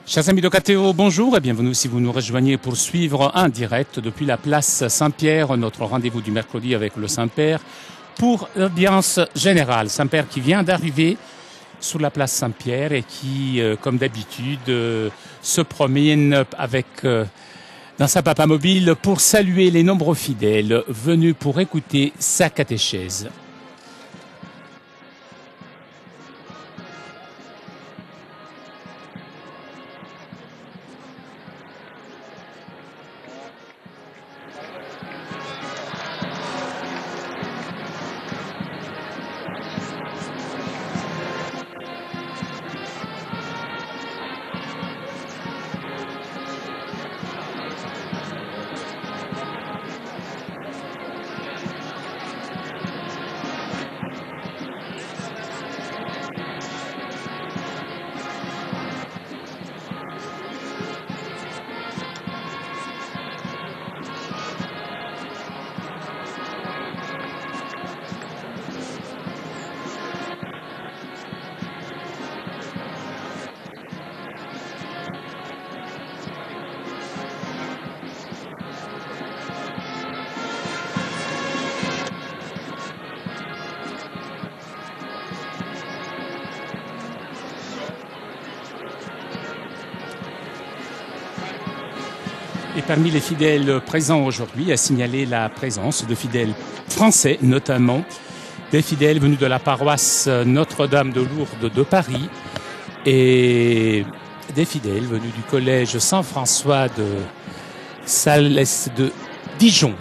Chers amis de KTO, bonjour et bienvenue si vous nous rejoignez pour suivre un direct depuis la place Saint-Pierre, notre rendez-vous du mercredi avec le Saint-Père pour l'ambiance générale. Saint-Père qui vient d'arriver sur la place Saint-Pierre et qui, comme d'habitude, se promène avec dans sa papa mobile pour saluer les nombreux fidèles venus pour écouter sa catéchèse. Et parmi les fidèles présents aujourd'hui, à signaler la présence de fidèles français, notamment des fidèles venus de la paroisse Notre-Dame de Lourdes de Paris et des fidèles venus du collège Saint-François de Salès de Dijon.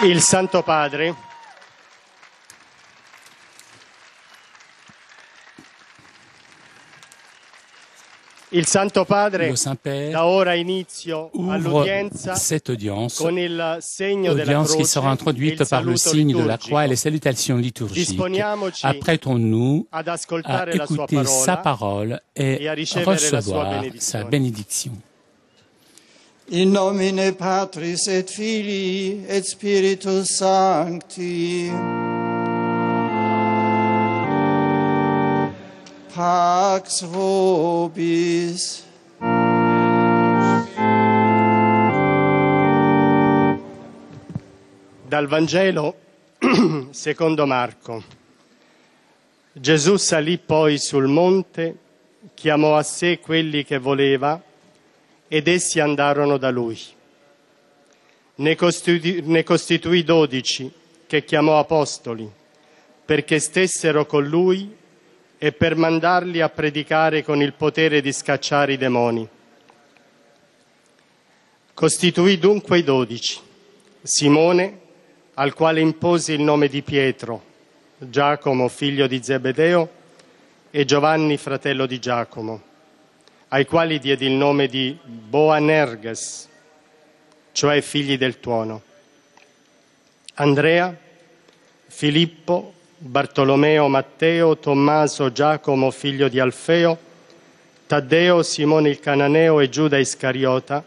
Il Santo Padre Le Saint-Père da ora inizio ouvre all'udienza cette audience, con il segno della audience qui croce sera e introduite il par le saluto signe de la liturgico. croix et les salutations liturgiques. Disponiamoci Apprêtons-nous ad à ascoltare la sua écouter sa parola parole e et a ricevere la sua recevoir benedizione. sa bénédiction. In nomine Patris et Filii et Spiritus Sancti. Pax vobis. Dal Vangelo secondo Marco. Gesù salì poi sul monte, chiamò a sé quelli che voleva ed essi andarono da lui. Ne costituì 12 che chiamò apostoli perché stessero con lui e per mandarli a predicare con il potere di scacciare i demoni. Costituì dunque i 12, Simone, al quale impose il nome di Pietro, Giacomo, figlio di Zebedeo, e Giovanni, fratello di Giacomo, ai quali diede il nome di Boanerges, cioè figli del tuono, Andrea, Filippo, Bartolomeo, Matteo, Tommaso, Giacomo, figlio di Alfeo, Taddeo, Simone il Cananeo e Giuda Iscariota,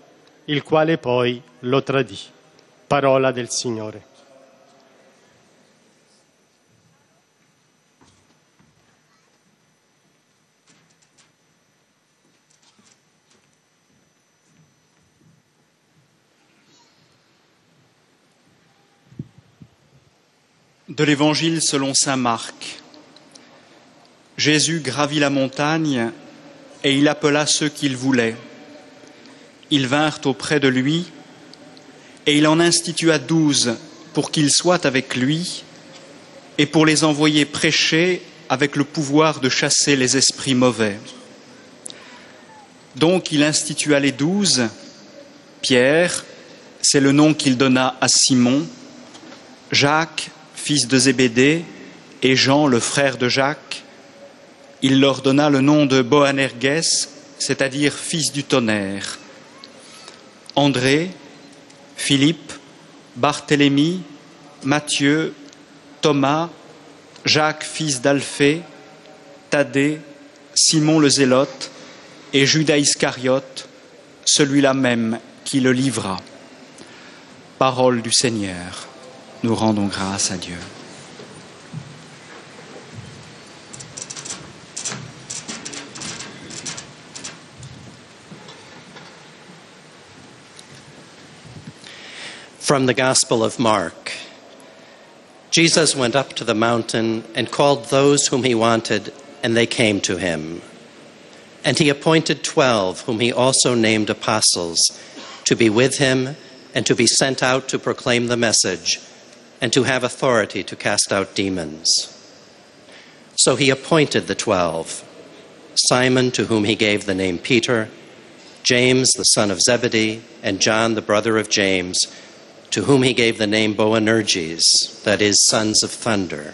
il quale poi lo tradì. Parola del Signore. De l'Évangile selon saint Marc. Jésus gravit la montagne et il appela ceux qu'il voulait. Ils vinrent auprès de lui et il en institua 12 pour qu'ils soient avec lui et pour les envoyer prêcher avec le pouvoir de chasser les esprits mauvais. Donc il institua les 12. Pierre, c'est le nom qu'il donna à Simon, Jacques, fils de Zébédée, et Jean, le frère de Jacques. Il leur donna le nom de Boanerges, c'est-à-dire fils du tonnerre. André, Philippe, Barthélemy, Matthieu, Thomas, Jacques, fils d'Alphée, Thaddée, Simon le Zélote et Judas Iscariote, celui-là même qui le livra. Parole du Seigneur. Nous rendons grâce à Dieu. From the Gospel of Mark. Jesus went up to the mountain and called those whom he wanted, and they came to him. And he appointed 12, whom he also named apostles, to be with him and to be sent out to proclaim the message, and to have authority to cast out demons. So he appointed the 12, Simon, to whom he gave the name Peter, James, the son of Zebedee, and John, the brother of James, to whom he gave the name Boanerges, that is, sons of thunder,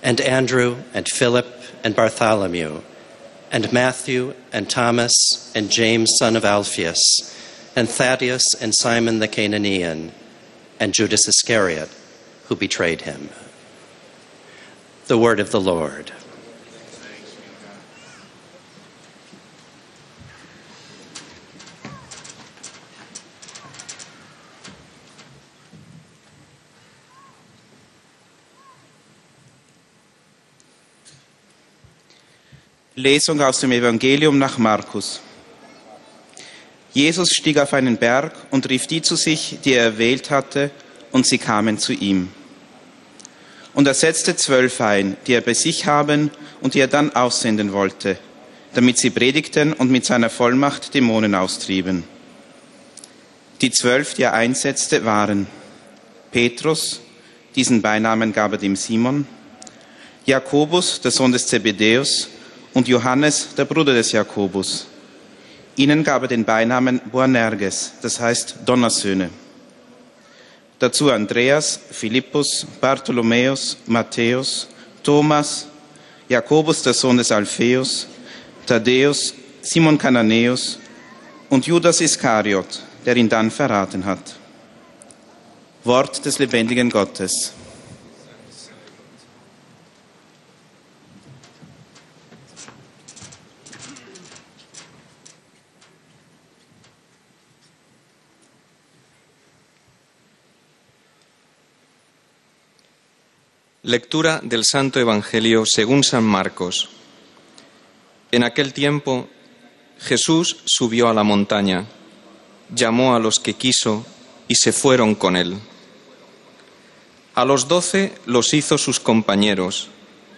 and Andrew, and Philip, and Bartholomew, and Matthew, and Thomas, and James, son of Alphaeus, and Thaddeus, and Simon the Cananean, and Judas Iscariot, who betrayed him. The word of the Lord. Lesung aus dem Evangelium nach Markus. Jesus stieg auf einen Berg und rief die zu sich, die er erwählt hatte, und sie kamen zu ihm. Und er setzte 12 ein, die er bei sich haben und die er dann aussenden wollte, damit sie predigten und mit seiner Vollmacht Dämonen austrieben. Die 12, die er einsetzte, waren Petrus, diesen Beinamen gab er dem Simon, Jakobus, der Sohn des Zebedäus, und Johannes, der Bruder des Jakobus. Ihnen gab er den Beinamen Boanerges, das heißt Donnersöhne. dazu Andreas, Philippus, Bartholomäus, Matthäus, Thomas, Jakobus, der Sohn des Alpheus, Thaddäus, Simon Kananäus und Judas Iskariot, der ihn dann verraten hat. Wort des lebendigen Gottes. Lectura del Santo Evangelio según San Marcos. En aquel tiempo, Jesús subió a la montaña, llamó a los que quiso y se fueron con él. A los 12 los hizo sus compañeros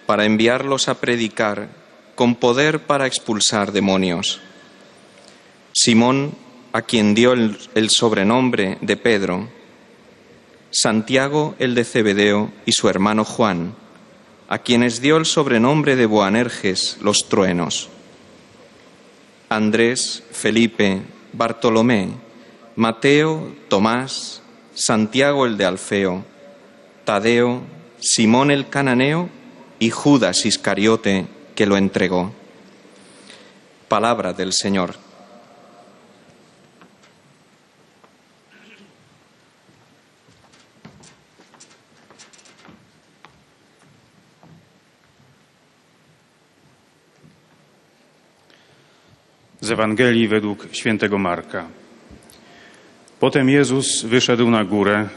para enviarlos a predicar con poder para expulsar demonios. Simón, a quien dio el sobrenombre de Pedro, Santiago el de Zebedeo y su hermano Juan, a quienes dio el sobrenombre de Boanerges, los truenos. Andrés, Felipe, Bartolomé, Mateo, Tomás, Santiago el de Alfeo, Tadeo, Simón el cananeo y Judas Iscariote, que lo entregó. Palabra del Señor. Z Ewangelii według świętego Marka. Potem Jezus wyszedł na górę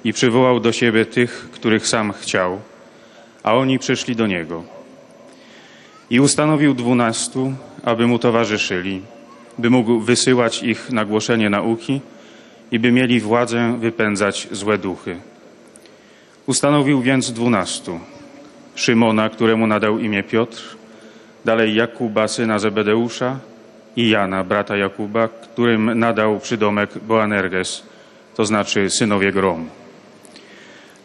i przywołał do siebie tych, których sam chciał, a oni przyszli do Niego. I ustanowił 12, aby Mu towarzyszyli, by mógł wysyłać ich na głoszenie nauki i by mieli władzę wypędzać złe duchy. Ustanowił więc 12. Szymona, któremu nadał imię Piotr, dalej Jakuba, syna Zebedeusza, i Jana, brata Jakuba, którym nadał przydomek Boanerges, to znaczy synowie gromu.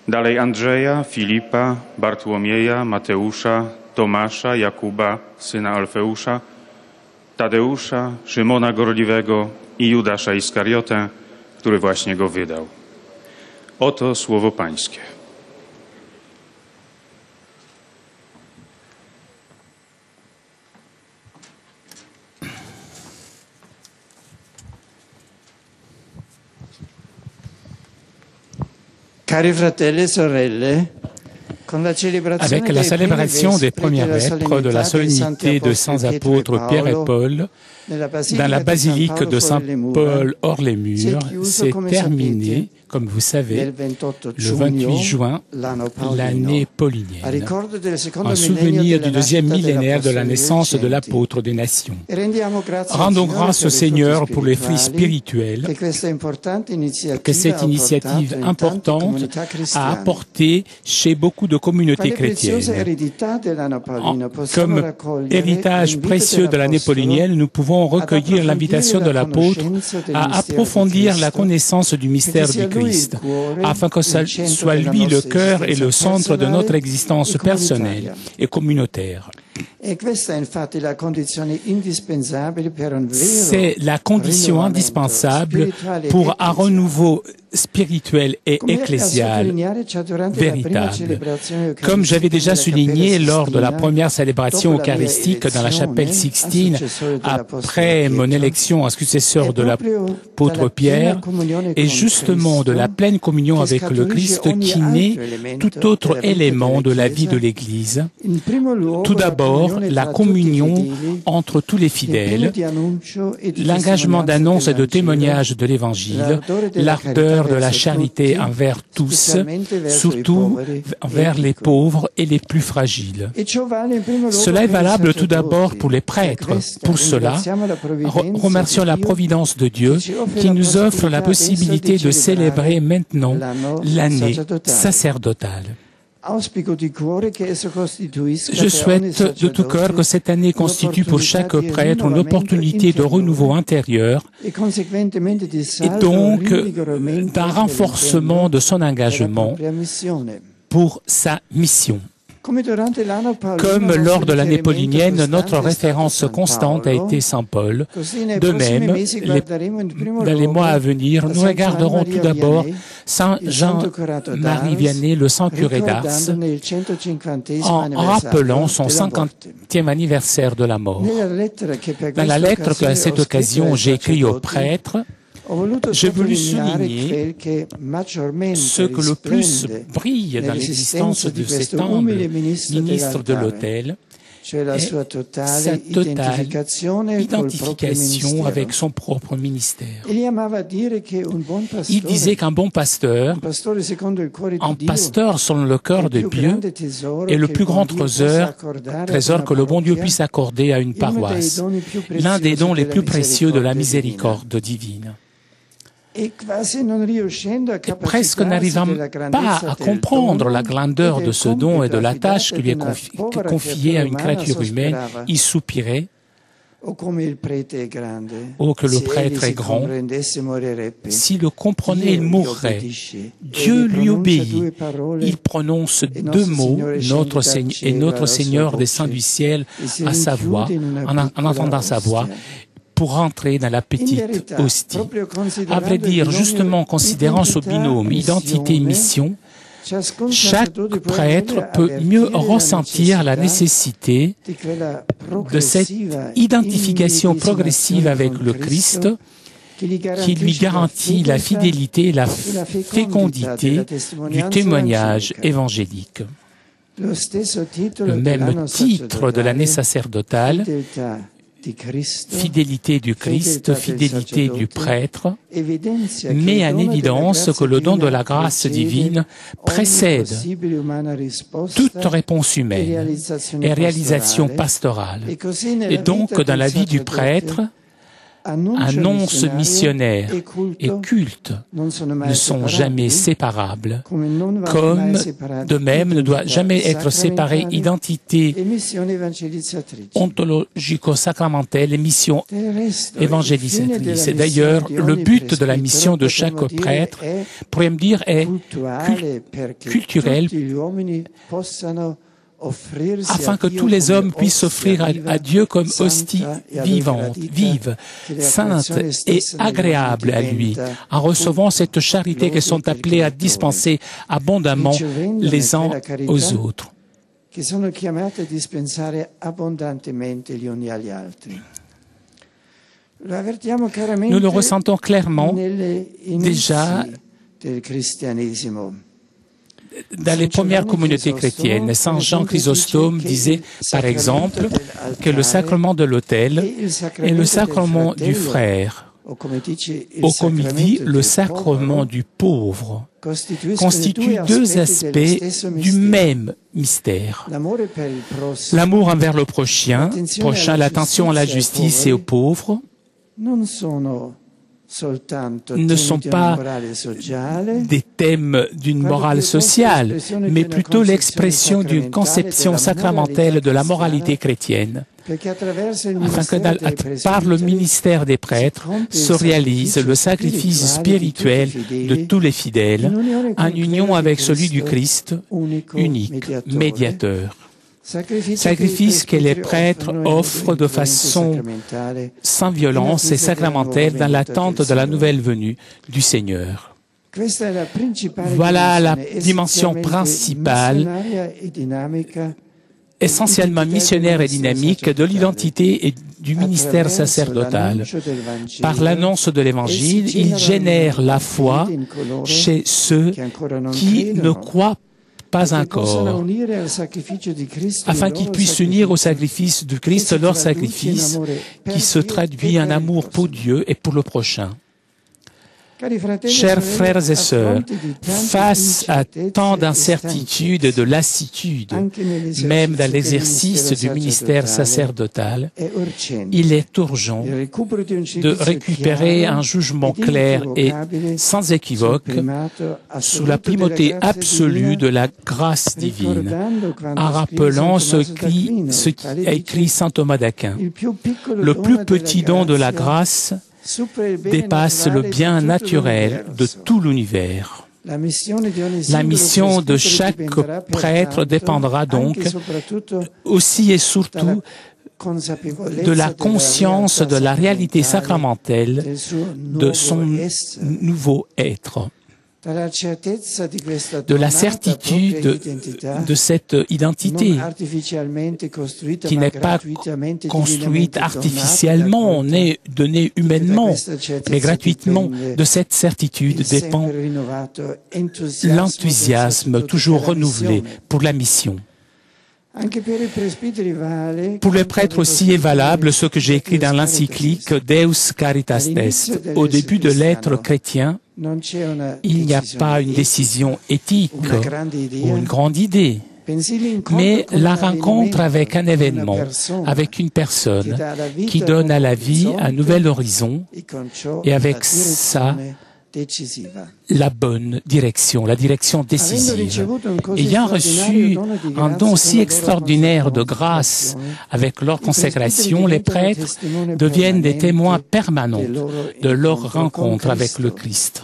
Dalej Andrzeja, Filipa, Bartłomieja, Mateusza, Tomasza, Jakuba, syna Alfeusza, Tadeusza, Szymona Gorliwego i Judasza Iskariotę, który właśnie go wydał. Oto słowo Pańskie. Cari fratelli e sorelle, avec la célébration des premières vêpres de la solennité de saints apôtres Pierre et Paul, dans la basilique de Saint-Paul hors les murs, s'est terminé, comme vous savez, le 28 juin, l'année paulinienne, en souvenir du deuxième millénaire de la naissance de l'apôtre des nations. Rendons grâce au Seigneur pour les fruits spirituels que cette initiative importante a apporté chez beaucoup de communautés chrétiennes. Comme héritage précieux de l'année paulinienne, nous pouvons recueillir l'invitation de l'apôtre à approfondir la connaissance du mystère du Christ, afin que ce soit lui le cœur et le centre de notre existence personnelle et communautaire. C'est la condition indispensable pour un renouveau spirituel et ecclésial véritable. Comme j'avais déjà souligné lors de la première célébration eucharistique dans la chapelle Sixtine, après mon élection en successeur de l'apôtre Pierre, et justement de la pleine communion avec le Christ qui naît tout autre élément de la vie de l'Église. Tout d'abord, la communion entre tous les fidèles, l'engagement d'annonce et de témoignage de l'Évangile, l'ardeur de la charité envers tous, surtout envers les pauvres et les plus fragiles. Cela est valable tout d'abord pour les prêtres. Pour cela, remercions la providence de Dieu qui nous offre la possibilité de célébrer maintenant l'année sacerdotale. Je souhaite de tout cœur que cette année constitue pour chaque prêtre une opportunité de renouveau intérieur et donc d'un renforcement de son engagement pour sa mission. Comme lors de l'année paulinienne, notre référence constante a été Saint Paul. De même, dans les mois à venir, nous regarderons tout d'abord Saint Jean-Marie Vianney, le saint curé d'Ars, en rappelant son 50e anniversaire de la mort. Dans la lettre qu'à cette occasion j'ai écrite aux prêtres, j'ai voulu souligner ce que le plus brille dans l'existence de cet humble ministre de l'autel, est sa totale identification avec son propre ministère. Il disait qu'un bon pasteur, un pasteur selon le cœur de Dieu, est le plus grand trésor que le bon Dieu puisse accorder à une paroisse, l'un des dons les plus précieux de la miséricorde divine. Et presque n'arrivant pas à comprendre la grandeur de ce don et de la tâche qui lui est confiée à une créature humaine, il soupirait « Oh, que le prêtre est grand! S'il le comprenait, il mourrait. Dieu lui obéit. Il prononce deux mots, notre Seigneur descend du ciel à sa voix, en entendant sa voix, pour entrer dans la petite hostie. » À vrai dire, justement, considérant ce binôme identité-mission, chaque prêtre peut mieux ressentir la nécessité de cette identification progressive avec le Christ qui lui garantit la fidélité et la fécondité du témoignage évangélique. Le même titre de l'année sacerdotale, fidélité du Christ, fidélité du prêtre, met en évidence que le don de la grâce divine précède toute réponse humaine et réalisation pastorale. Et donc, dans la vie du prêtre, annonce missionnaire et culte ne sont jamais séparables, comme de même ne doit jamais être séparée identité ontologico-sacramentelle et mission évangélisatrice. D'ailleurs, le but de la mission de chaque prêtre, pourrait me dire, est culturel, afin que tous les hommes puissent s'offrir à Dieu comme hostie vivante, vive, sainte et agréable à lui, en recevant cette charité qu'ils sont appelés à dispenser abondamment les uns aux autres. Nous le ressentons clairement déjà dans les premières communautés chrétiennes. Saint Jean Chrysostome disait, par exemple, que le sacrement de l'autel est le sacrement du frère, ou comme il dit, le sacrement du pauvre, constitue deux aspects du même mystère. L'amour envers le prochain, l'attention à la justice et aux pauvres, ne sont pas des thèmes d'une morale sociale, mais plutôt l'expression d'une conception sacramentelle de la moralité chrétienne, afin que par le ministère des prêtres se réalise le sacrifice spirituel de tous les fidèles, en union avec celui du Christ, unique médiateur. Sacrifice que les prêtres offrent de façon sans violence et sacramentelle dans l'attente de la nouvelle venue du Seigneur. Voilà la dimension principale, essentiellement missionnaire et dynamique, de l'identité et du ministère sacerdotal. Par l'annonce de l'Évangile, il génère la foi chez ceux qui ne croient pas encore, afin qu'ils puissent s'unir au sacrifice du Christ, leur sacrifice, qui se traduit en amour pour Dieu et pour le prochain. Chers frères et sœurs, face à tant d'incertitudes et de lassitude, même dans l'exercice du ministère sacerdotal, il est urgent de récupérer un jugement clair et sans équivoque sous la primauté absolue de la grâce divine, en rappelant ce qui a écrit saint Thomas d'Aquin. Le plus petit don de la grâce dépasse le bien naturel de tout l'univers. La mission de chaque prêtre dépendra donc aussi et surtout de la conscience de la réalité sacramentelle de son nouveau être, de la certitude de cette identité qui n'est pas construite artificiellement, donnée humainement, mais gratuitement. De cette certitude dépend l'enthousiasme toujours renouvelé pour la mission. Pour les prêtres aussi est valable ce que j'ai écrit dans l'encyclique Deus Caritas Est. Au début de l'être chrétien, il n'y a pas une décision éthique ou une grande idée, mais la rencontre avec un événement, avec une personne qui donne à la vie un nouvel horizon et avec ça, la bonne direction, la direction décisive. Ayant reçu un don si extraordinaire de grâce avec leur consécration, les prêtres deviennent des témoins permanents de leur rencontre avec le Christ.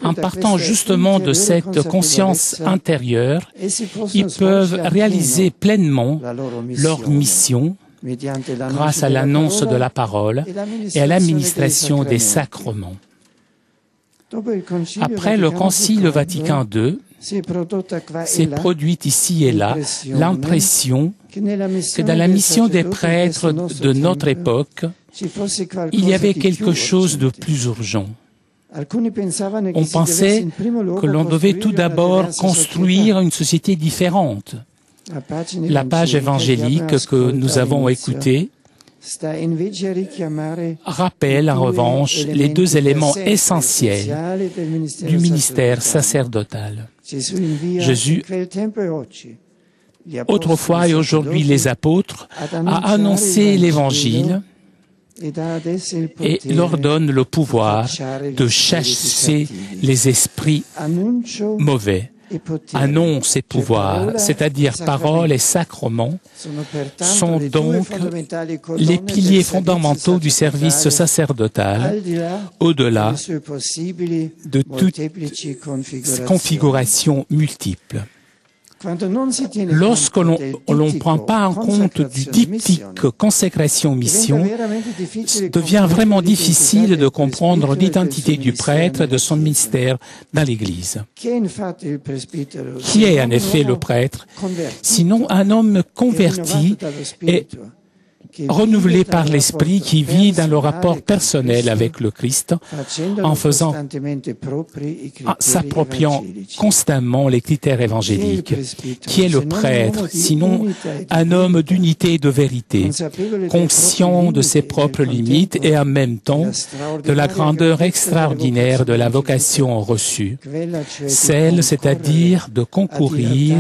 En partant justement de cette conscience intérieure, ils peuvent réaliser pleinement leur mission grâce à l'annonce de la parole et à l'administration des sacrements. Après le Concile Vatican II, s'est produite ici et là l'impression que dans la mission des prêtres de notre époque, il y avait quelque chose de plus urgent. On pensait que l'on devait tout d'abord construire une société différente. La page évangélique que nous avons écoutée rappelle en revanche les deux éléments essentiels du ministère sacerdotal. Jésus, autrefois et aujourd'hui les apôtres, a annoncé l'Évangile et leur donne le pouvoir de chasser les esprits mauvais. Annonce et pouvoir, c'est-à-dire parole et sacrement, sont donc les piliers fondamentaux du service sacerdotal, au-delà de toute configuration multiple. Lorsque l'on ne prend pas en compte du diptyque consécration-mission, devient vraiment difficile de comprendre l'identité du prêtre et de son ministère dans l'Église. Qui est en effet le prêtre, sinon un homme converti et renouvelé par l'Esprit qui vit dans le rapport personnel avec le Christ en s'appropriant constamment les critères évangéliques. Qui est le prêtre, sinon un homme d'unité et de vérité, conscient de ses propres limites et en même temps de la grandeur extraordinaire de la vocation reçue, celle, c'est-à-dire de concourir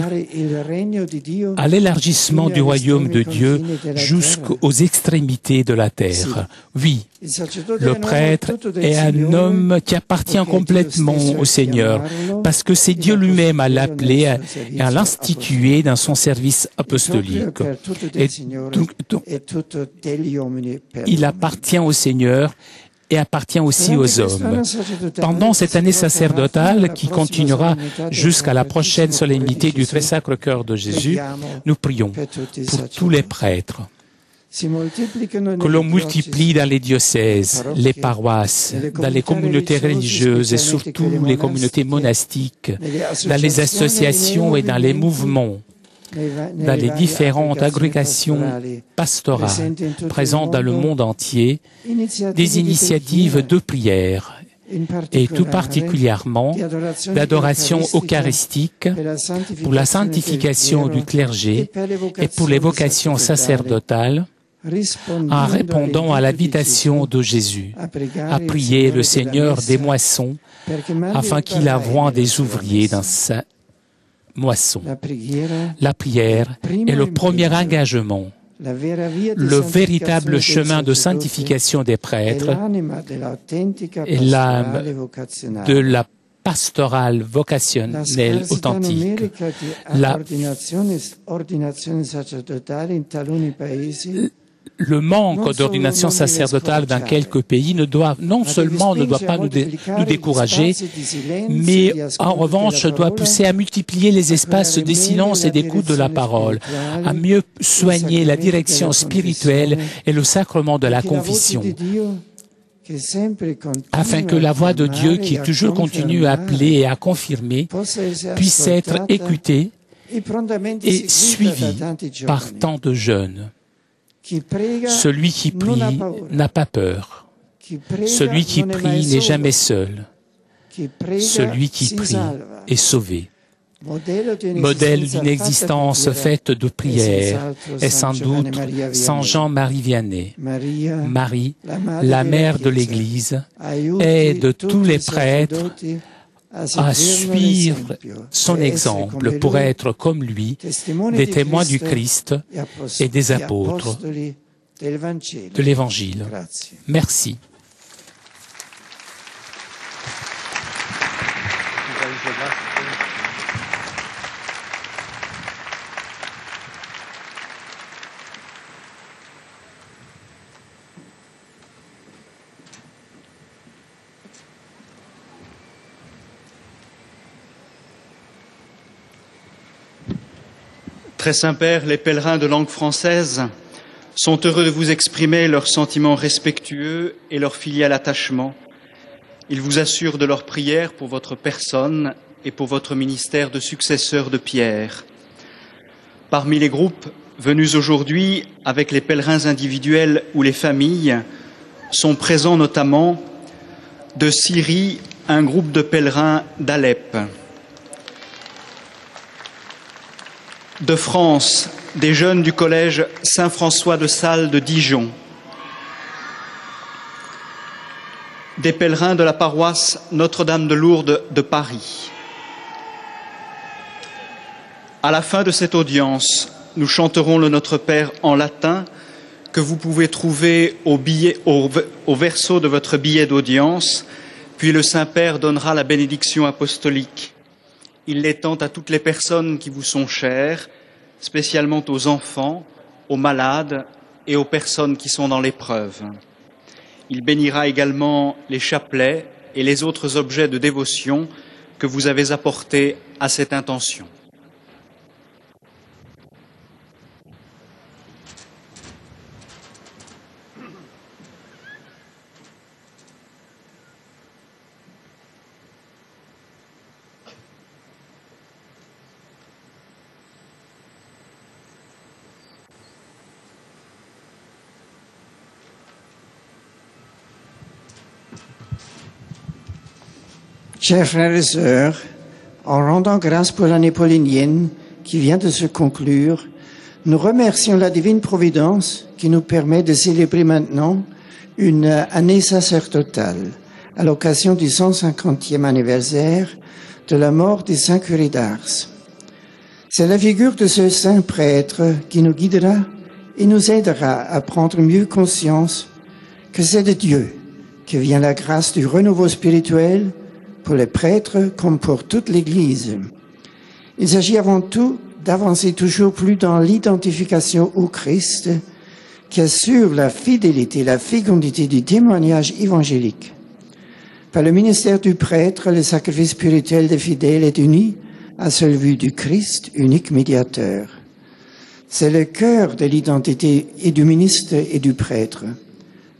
à l'élargissement du royaume de Dieu jusqu'aux extrémités de la terre. Oui, le prêtre est un homme qui appartient complètement au Seigneur, parce que c'est Dieu lui-même à l'appeler et à l'instituer dans son service apostolique. Et il appartient au Seigneur et appartient aussi aux hommes. Pendant cette année sacerdotale qui continuera jusqu'à la prochaine solennité du Très Sacre Cœur de Jésus, nous prions pour tous les prêtres. Que l'on multiplie dans les diocèses, les paroisses, dans les communautés religieuses et surtout les communautés monastiques, dans les associations et dans les mouvements, dans les différentes agrégations pastorales présentes dans le monde entier, des initiatives de prière et tout particulièrement d'adoration eucharistique pour la sanctification du clergé et pour les vocations sacerdotales, en répondant à l'invitation de Jésus à prier le Seigneur des moissons afin qu'il envoie des ouvriers dans sa moisson. La prière est le premier engagement, le véritable chemin de sanctification des prêtres et l'âme de la pastorale vocationnelle authentique. le manque d'ordination sacerdotale dans quelques pays non seulement ne doit pas nous décourager, mais en revanche doit pousser à multiplier les espaces des silences et d'écoute de la parole, à mieux soigner la direction spirituelle et le sacrement de la confession, afin que la voix de Dieu, qui toujours continue à appeler et à confirmer, puisse être écoutée et suivie par tant de jeunes. Celui qui prie n'a pas peur. Celui qui prie n'est jamais seul. Celui qui prie est sauvé. Modèle d'une existence faite de prières est sans doute Saint Jean-Marie Vianney. Marie, la mère de l'Église, aide tous les prêtres à suivre son exemple pour être comme lui, des témoins du Christ et des apôtres de l'Évangile. Merci. Très Saint-Père, les pèlerins de langue française sont heureux de vous exprimer leurs sentiments respectueux et leur filial attachement. Ils vous assurent de leur prière pour votre personne et pour votre ministère de successeur de Pierre. Parmi les groupes venus aujourd'hui avec les pèlerins individuels ou les familles sont présents notamment de Syrie un groupe de pèlerins d'Alep. De France, des jeunes du collège Saint-François de Sales de Dijon. Des pèlerins de la paroisse Notre-Dame de Lourdes de Paris. À la fin de cette audience, nous chanterons le Notre Père en latin que vous pouvez trouver au verso de votre billet d'audience, puis le Saint-Père donnera la bénédiction apostolique. Il l'étend à toutes les personnes qui vous sont chères, spécialement aux enfants, aux malades et aux personnes qui sont dans l'épreuve. Il bénira également les chapelets et les autres objets de dévotion que vous avez apportés à cette intention. Chers frères et sœurs, en rendant grâce pour l'année paulinienne qui vient de se conclure, nous remercions la divine providence qui nous permet de célébrer maintenant une année sacerdotale à l'occasion du 150e anniversaire de la mort des saints curés d'Ars. C'est la figure de ce saint prêtre qui nous guidera et nous aidera à prendre mieux conscience que c'est de Dieu que vient la grâce du renouveau spirituel pour les prêtres comme pour toute l'Église. Il s'agit avant tout d'avancer toujours plus dans l'identification au Christ qui assure la fidélité, la fécondité du témoignage évangélique. Par le ministère du prêtre, le sacrifice spirituel des fidèles est uni à celui du Christ, unique médiateur. C'est le cœur de l'identité et du ministre et du prêtre.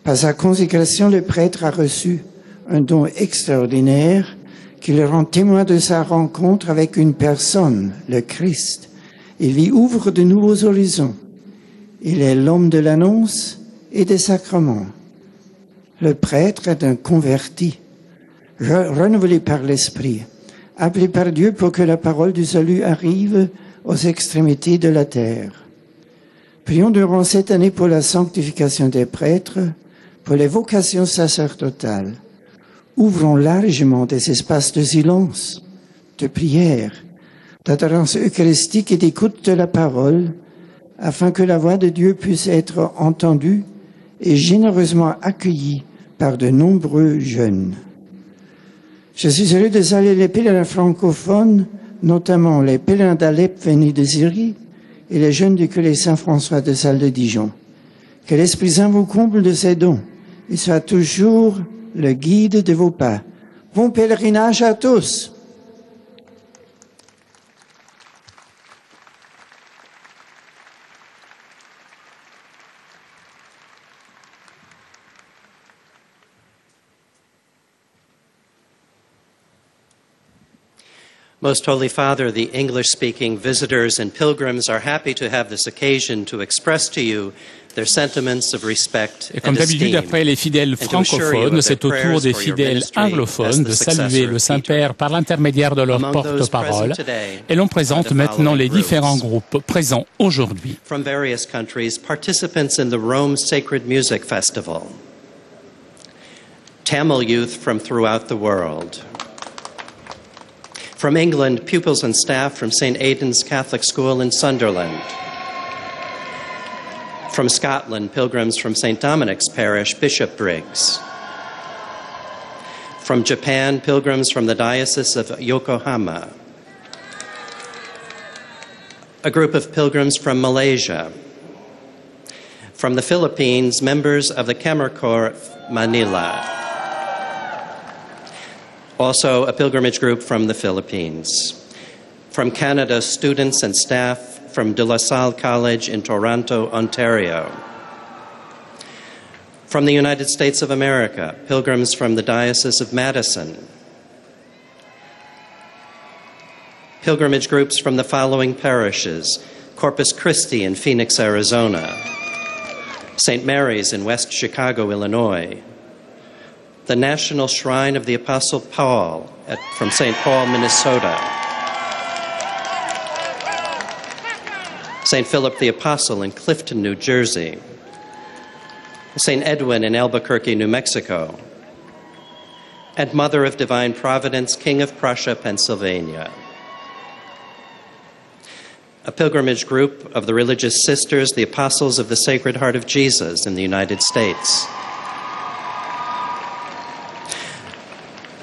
Par sa consécration, le prêtre a reçu un don extraordinaire qui le rend témoin de sa rencontre avec une personne, le Christ. Il lui ouvre de nouveaux horizons. Il est l'homme de l'annonce et des sacrements. Le prêtre est un converti, renouvelé par l'Esprit, appelé par Dieu pour que la parole du salut arrive aux extrémités de la terre. Prions durant cette année pour la sanctification des prêtres, pour les vocations sacerdotales. Ouvrons largement des espaces de silence, de prière, d'adorance eucharistique et d'écoute de la parole, afin que la voix de Dieu puisse être entendue et généreusement accueillie par de nombreux jeunes. Je suis heureux de saluer les pèlerins francophones, notamment les pèlerins d'Alep venus de Syrie et les jeunes du collège Saint-François de Sales de Dijon, Que l'Esprit Saint vous comble de ses dons et soit toujours le guide de vos pas. Bon pèlerinage à tous! Most Holy Father, the English-speaking visitors and pilgrims are happy to have this occasion to express to you their sentiments of respect Et comme d'habitude, après les fidèles francophones, c'est au tour des fidèles anglophones de saluer le Saint-Père par l'intermédiaire de leur porte-parole. Et l'on présente maintenant les différents groupes présents aujourd'hui. From various countries, participants in the Rome Sacred Music Festival. Tamil youth from throughout the world. From England, pupils and staff from St. Aidan's Catholic School in Sunderland. From Scotland, pilgrims from St. Dominic's Parish, Bishopbriggs. From Japan, pilgrims from the Diocese of Yokohama. A group of pilgrims from Malaysia. From the Philippines, members of the Khmer Corps Manila. Also, a pilgrimage group from the Philippines. From Canada, students and staff from De La Salle College in Toronto, Ontario. From the United States of America, pilgrims from the Diocese of Madison. Pilgrimage groups from the following parishes: Corpus Christi in Phoenix, Arizona. St. Mary's in West Chicago, Illinois. The National Shrine of the Apostle Paul from St. Paul, Minnesota. St. Philip the Apostle in Clifton, New Jersey. St. Edwin in Albuquerque, New Mexico. And Mother of Divine Providence, King of Prussia, Pennsylvania. A pilgrimage group of the Religious Sisters, the Apostles of the Sacred Heart of Jesus in the United States.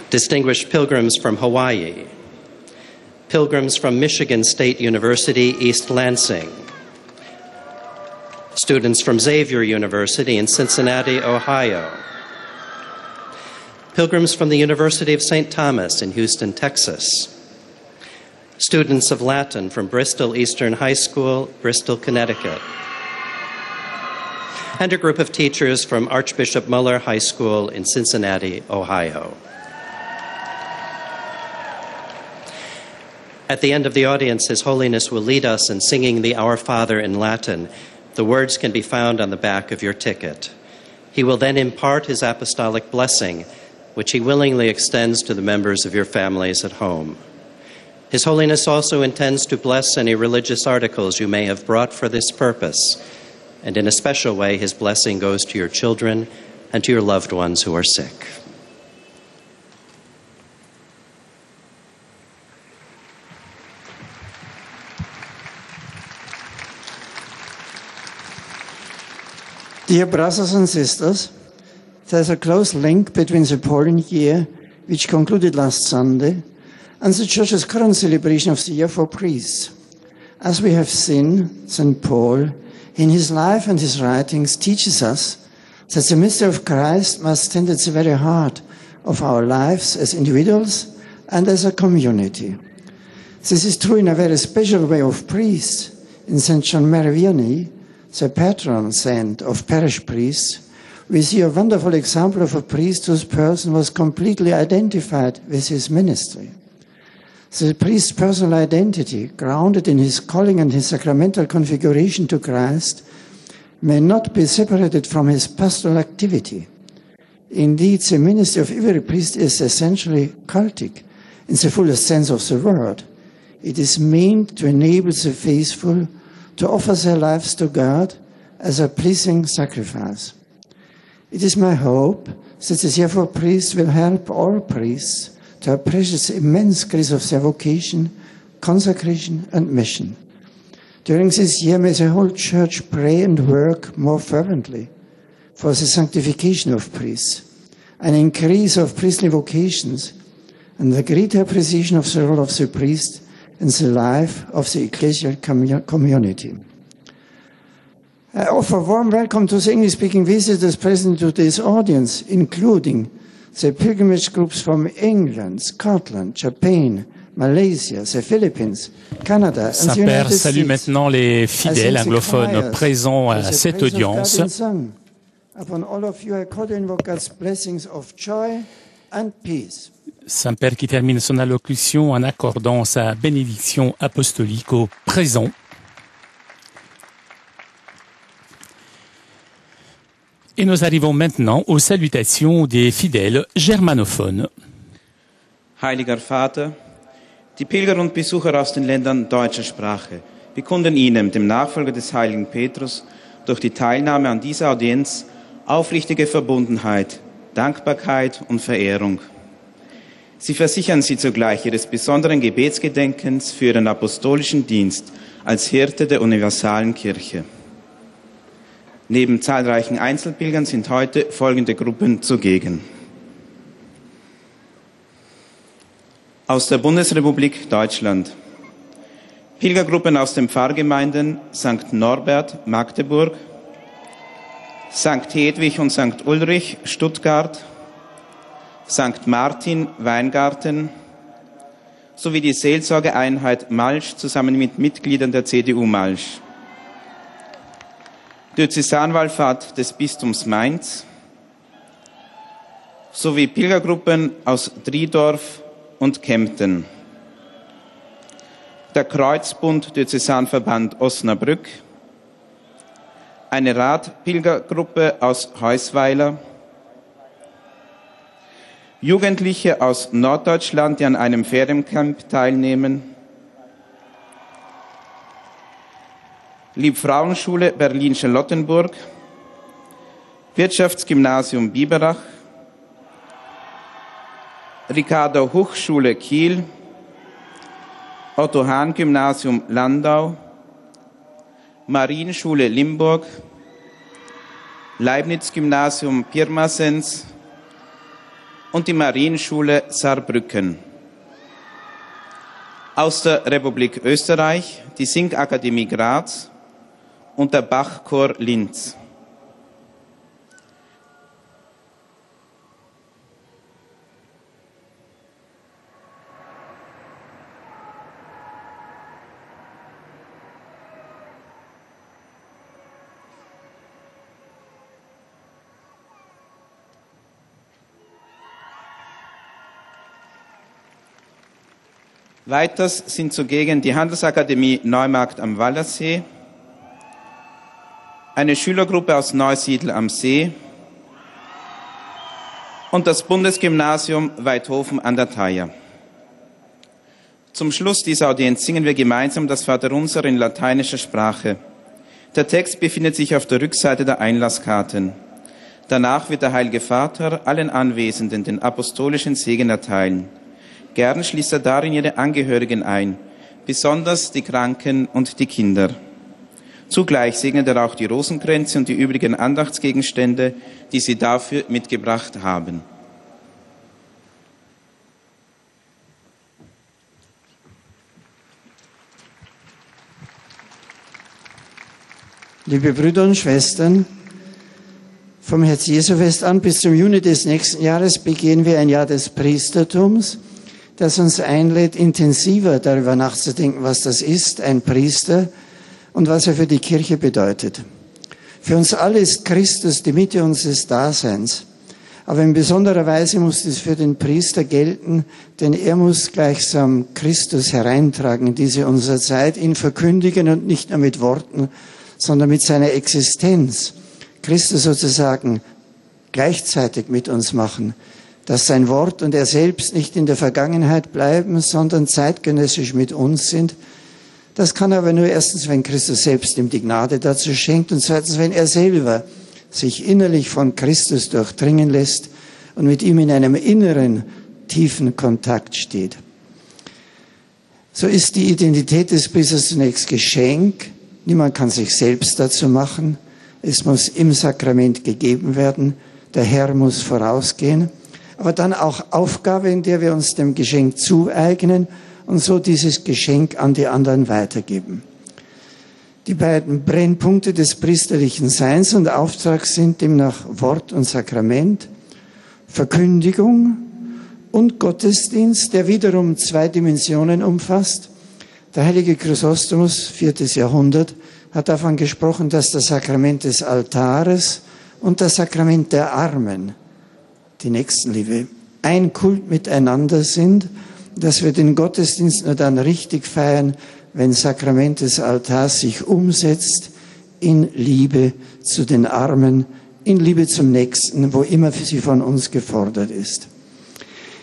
Distinguished pilgrims from Hawaii, pilgrims from Michigan State University, East Lansing, students from Xavier University in Cincinnati, Ohio, pilgrims from the University of St. Thomas in Houston, Texas, students of Latin from Bristol Eastern High School, Bristol, Connecticut, and a group of teachers from Archbishop Muller High School in Cincinnati, Ohio. At the end of the audience, His Holiness will lead us in singing the Our Father in Latin. The words can be found on the back of your ticket. He will then impart his apostolic blessing, which he willingly extends to the members of your families at home. His Holiness also intends to bless any religious articles you may have brought for this purpose, and in a special way, his blessing goes to your children and to your loved ones who are sick. Dear brothers and sisters, there's a close link between the Pauline year, which concluded last Sunday, and the Church's current celebration of the Year for Priests. As we have seen, St. Paul, in his life and his writings, teaches us that the mystery of Christ must stand at the very heart of our lives as individuals and as a community. This is true in a very special way of priests. In St. John Mary Vianney, the patron saint of parish priests, we see a wonderful example of a priest whose person was completely identified with his ministry. The priest's personal identity, grounded in his calling and his sacramental configuration to Christ, may not be separated from his pastoral activity. Indeed, the ministry of every priest is essentially cultic, in the fullest sense of the word. It is meant to enable the faithful to offer their lives to God as a pleasing sacrifice. It is my hope that this Year for Priests will help all priests to appreciate the immense grace of their vocation, consecration, and mission. During this year, may the whole Church pray and work more fervently for the sanctification of priests, an increase of priestly vocations, and the greater appreciation of the role of the priest in the life of the ecclesial community. I offer warm welcome to the English-speaking visitors present to this audience, including the pilgrimage groups from England, Scotland, Japan, Malaysia, the Philippines, Canada and the Saint-Père United salue States. maintenant les fidèles anglophones présents à cette audience. Upon all of you, I call to invoke God's blessings of joy and peace. Saint-Père qui termine son allocution en accordant sa bénédiction apostolique aux présents. Et nous arrivons maintenant aux salutations des fidèles germanophones. Heiliger Vater, die Pilger und Besucher aus den Ländern deutscher Sprache bekunden Ihnen, dem Nachfolger des heiligen Petrus, durch die Teilnahme an dieser Audienz aufrichtige Verbundenheit, Dankbarkeit und Verehrung. Sie versichern Sie zugleich Ihres besonderen Gebetsgedenkens für Ihren apostolischen Dienst als Hirte der universalen Kirche. Neben zahlreichen Einzelpilgern sind heute folgende Gruppen zugegen. Aus der Bundesrepublik Deutschland. Pilgergruppen aus den Pfarrgemeinden St. Norbert, Magdeburg, St. Hedwig und St. Ulrich, Stuttgart, St. Martin, Weingarten, sowie die Seelsorgeeinheit Malsch zusammen mit Mitgliedern der CDU Malsch. Diözesanwallfahrt des Bistums Mainz, sowie Pilgergruppen aus Driedorf und Kempten. Der Kreuzbund Diözesanverband Osnabrück, eine Radpilgergruppe aus Heusweiler, Jugendliche aus Norddeutschland, die an einem Feriencamp teilnehmen, Liebfrauenschule Berlin-Charlottenburg, Wirtschaftsgymnasium Biberach, Ricardo-Huch-Schule Kiel, Otto-Hahn-Gymnasium Landau, Marienschule Limburg, Leibniz-Gymnasium Pirmasens und die Marienschule Saarbrücken. Aus der Republik Österreich die Singakademie Graz und der Bachchor Linz. Weiters sind zugegen die Handelsakademie Neumarkt am Wallersee, eine Schülergruppe aus Neusiedl am See und das Bundesgymnasium Weidhofen an der Thaya. Zum Schluss dieser Audienz singen wir gemeinsam das Vaterunser in lateinischer Sprache. Der Text befindet sich auf der Rückseite der Einlasskarten. Danach wird der Heilige Vater allen Anwesenden den apostolischen Segen erteilen. Gern schließt er darin ihre Angehörigen ein, besonders die Kranken und die Kinder. Zugleich segnet er auch die Rosenkränze und die übrigen Andachtsgegenstände, die sie dafür mitgebracht haben. Liebe Brüder und Schwestern, vom Herz-Jesu-Fest an bis zum Juni des nächsten Jahres begehen wir ein Jahr des Priestertums, das uns einlädt, intensiver darüber nachzudenken, was das ist, ein Priester, und was er für die Kirche bedeutet. Für uns alle ist Christus die Mitte unseres Daseins. Aber in besonderer Weise muss dies für den Priester gelten, denn er muss gleichsam Christus hereintragen in diese unsere Zeit, ihn verkündigen und nicht nur mit Worten, sondern mit seiner Existenz. Christus sozusagen gleichzeitig mit uns machen, dass sein Wort und er selbst nicht in der Vergangenheit bleiben, sondern zeitgenössisch mit uns sind. Das kann aber nur erstens, wenn Christus selbst ihm die Gnade dazu schenkt und zweitens, wenn er selber sich innerlich von Christus durchdringen lässt und mit ihm in einem inneren, tiefen Kontakt steht. So ist die Identität des Priesters zunächst Geschenk. Niemand kann sich selbst dazu machen. Es muss im Sakrament gegeben werden. Der Herr muss vorausgehen. Aber dann auch Aufgabe, in der wir uns dem Geschenk zueignen und so dieses Geschenk an die anderen weitergeben. Die beiden Brennpunkte des priesterlichen Seins und Auftrags sind demnach Wort und Sakrament, Verkündigung und Gottesdienst, der wiederum 2 Dimensionen umfasst. Der heilige Chrysostomus, 4. Jahrhundert, hat davon gesprochen, dass das Sakrament des Altares und das Sakrament der Armen, die Nächstenliebe, ein Kult miteinander sind, dass wir den Gottesdienst nur dann richtig feiern, wenn das Sakrament des Altars sich umsetzt in Liebe zu den Armen, in Liebe zum Nächsten, wo immer sie von uns gefordert ist.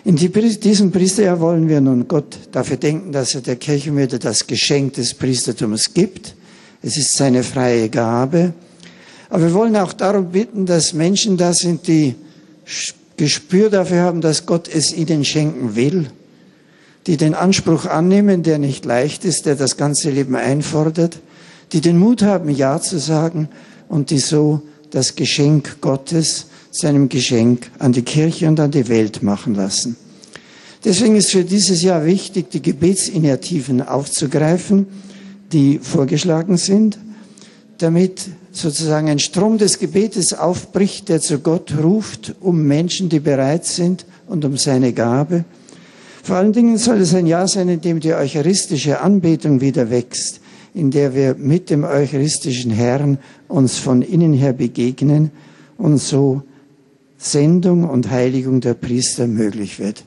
In diesem Priesterjahr wollen wir nun Gott dafür denken, dass er der Kirchenmütter das Geschenk des Priestertums gibt. Es ist seine freie Gabe. Aber wir wollen auch darum bitten, dass Menschen da sind, die Gespür dafür haben, dass Gott es ihnen schenken will, die den Anspruch annehmen, der nicht leicht ist, der das ganze Leben einfordert, die den Mut haben, Ja zu sagen und die so das Geschenk Gottes zu einem Geschenk an die Kirche und an die Welt machen lassen. Deswegen ist für dieses Jahr wichtig, die Gebetsinitiativen aufzugreifen, die vorgeschlagen sind, damit sozusagen ein Strom des Gebetes aufbricht, der zu Gott ruft, um Menschen, die bereit sind und um seine Gabe. Vor allen Dingen soll es ein Jahr sein, in dem die eucharistische Anbetung wieder wächst, in der wir mit dem eucharistischen Herrn uns von innen her begegnen und so Sendung und Heiligung der Priester möglich wird.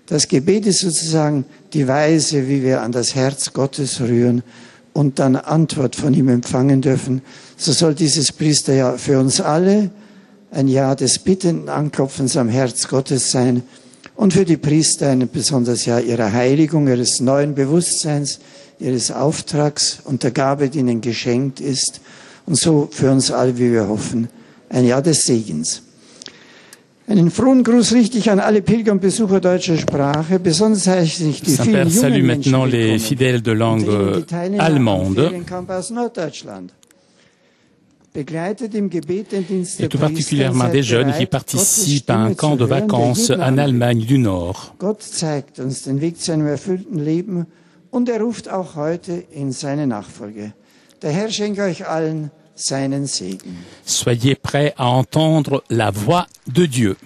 Das Gebet ist sozusagen die Weise, wie wir an das Herz Gottes rühren und dann Antwort von ihm empfangen dürfen. So soll dieses Priesterjahr für uns alle ein Jahr des bittenden Anklopfens am Herz Gottes sein und für die Priester ein besonderes Jahr ihrer Heiligung, ihres neuen Bewusstseins, ihres Auftrags und der Gabe, die ihnen geschenkt ist. Und so für uns alle, wie wir hoffen, ein Jahr des Segens. Einen frohen Gruß richte ich an alle Pilger und Besucher deutscher Sprache, besonders herzlich die vielen jungen Menschen maintenant les fidèles de langue allemande. Et tout particulièrement des jeunes qui participent à un camp de vacances en Allemagne du Nord. Gott zeigt uns den Weg zu einem erfüllten Leben und er ruft auch heute in seine Nachfolge. Der Herr schenke euch allen seinen Segen. Soyez prêts à entendre la voix de Dieu.